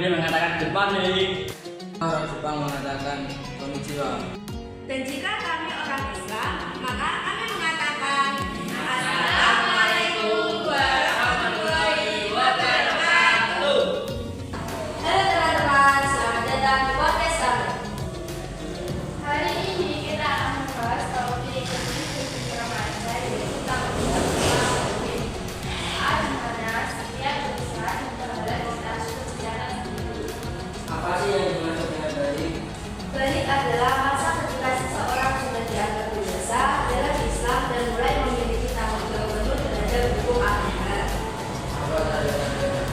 Inggris mengatakan good morning. Orang Jepang mengatakan konnichiwa. Dan jika kami orang Islam, maka kami mengatakan Assalamualaikum warahmatullahi wabarakatuh. Halo teman-teman, selamat datang di podcast kami. Hari ini kita akan membahas topik kehidupan remaja yaitu tentang di mana setiap urusan berhadap kita secara sendiri. Apa sih yang dimaksud dengan balik? Balik adalah masa ketika seseorang sudah dianggap dewasa dalam Islam dan mulai memiliki tanggung jawab penuh terhadap hukum agama. Apa tanda-tandanya?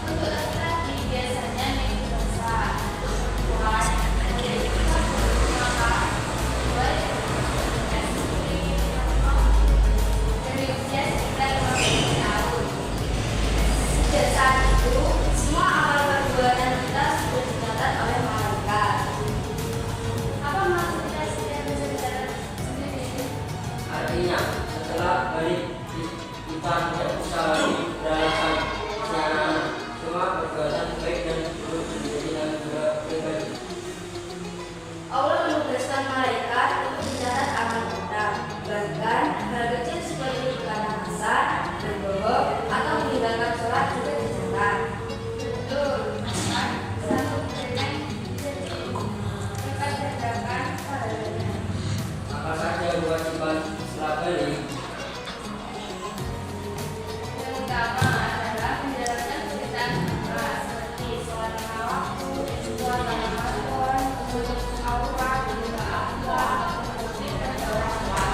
Untuk laki-laki biasanya memiliki dosa, perempuan memiliki maka mulai dari usia sekitar 15 tahun. Sejak saat itu, semua amal perbuatan kita sudah dicatat oleh malaikat. Apa maksudnya setiap bisa dicatat sendiri? Artinya, setelah balik kita tidak usah lagi beralasan secara semua perbuatan baik dan buruk menjadi tanggung jawab pribadi. Allah menugaskan malaikat untuk mencatat amal kita, bahkan hal kecil seperti berkata kasar, berbohong, atau meninggalkan sholat juga dicatat. Betul, kan? Satu permen jadi dapat dikatakan padanya. Apa saja kewajiban setelah balik? Yang utama adalah menjalankan perintah Allah seperti sholat lima waktu, sholat Ramadan, menutup aurat, juga akhlak, dan orang tua.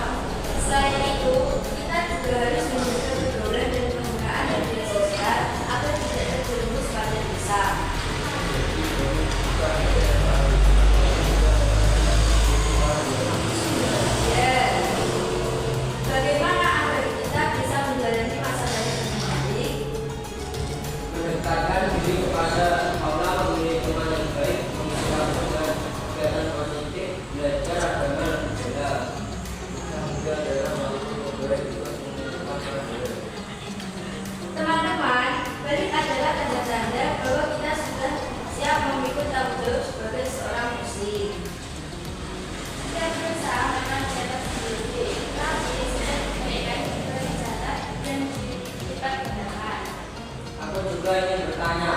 Selain itu, kita juga harus menjaga pergaulan dan penggunaan media sosial agar tidak terjerumus pada dosa. Ya, bagaimana agar kita bisa menjalani masa balik dengan baik? Mendekatkan diri kepada Allah, memilih teman yang baik, mengusahakan kegiatan positif, belajar agama dan ibadah. Kita juga dalam melakukan berbagai tugas menentukan karakter. Teman-teman, balik adalah tanda-tanda bahwa kita sudah siap memikul tanggung jawab sebagai seorang muslim. Setiap dosa memang dicatat sendiri, tapi setiap kebaikan juga dicatat dan dilipat gandakan. Aku juga ingin bertanya,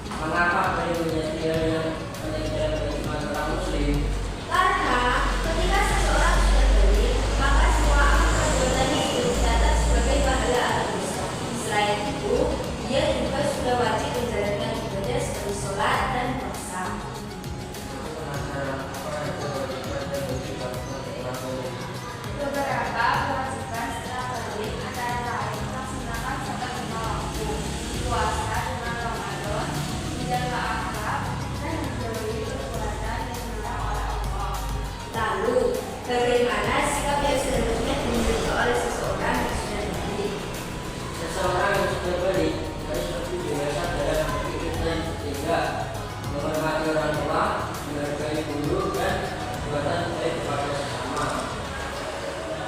mengapa balik menjadi hal yang penting dalam kehidupan orang muslim? Karena ketika seseorang sudah balik, maka semua amal perbuatannya sudah dicatat sebagai pahala atau dosa. Selain itu, dia juga sudah wajib menjalankan ibadah seperti sholat dan puasa. Aku penasaran, apa yang kewajiban dan kewajiban untuk orang muslim? Beberapa kewajiban setelah balik antara lain melaksanakan sholat lima waktu, puasa bulan Ramadan, menjaga akhlak, dan menjauhi perbuatan yang dilarang oleh Allah. Lalu, bagaimana sikap yang seharusnya dimiliki oleh seseorang yang sudah balik? Seseorang yang sudah balik harus lebih dewasa dalam berpikir dan sehingga menghormati orang tua, menghargai guru dan perbuatan baik kepada sesama.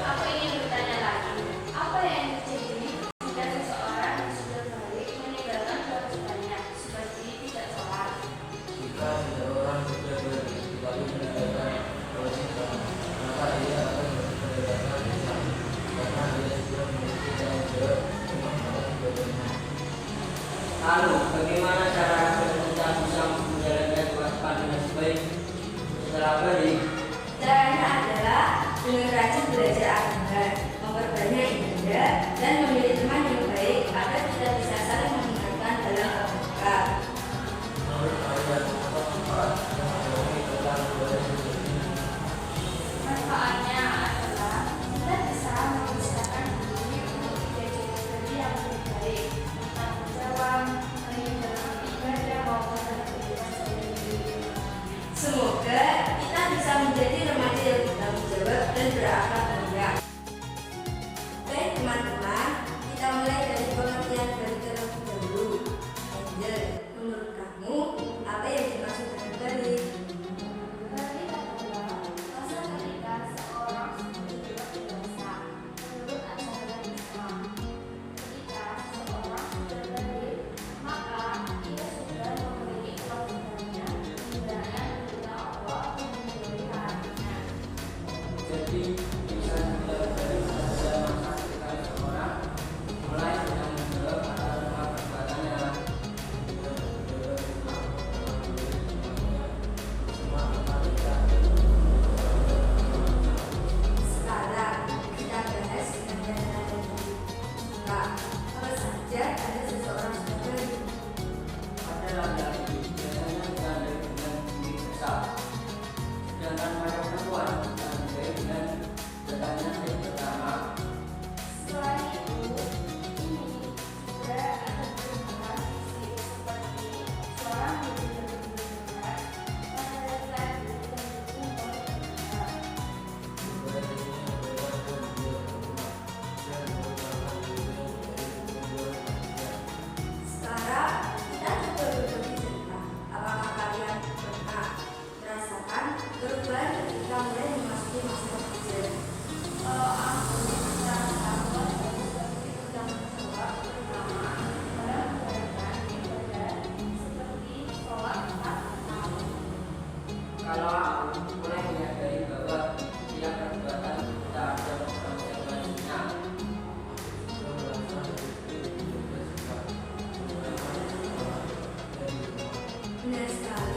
Aku ingin bertanya lagi, apa yang terjadi jika seseorang yang sudah balik meninggalkan kewajibannya seperti tidak sholat? Jika seseorang sudah balik lalu meninggalkan kewajiban, maka dia akan mendapatkan dosa karena dia sudah memiliki tanggung jawab menunaikan ibadahnya. Lalu, bagaimana cara agar kita bisa menjalankan kewajiban dengan sebaik setelah balik? Caranya adalah dengan rajin belajar agama, memperbanyak ibadah, dan memilih teman yang baik agar kita bisa saling mengingatkan dalam kebaikan. Menurut kalian, apa manfaat menjalani tentang ibadah seperti ini? Manfaatnya adalah kita bisa membiasakan diri untuk tidak jadi yang lebih baik, bertanggung jawab, menjalankan ibadah maupun dalam kehidupan sehari-hari. Semoga kita bisa Kalau aku mulai menyadari bahwa setiap perbuatan kita ada konsekuensinya. Benar sekali.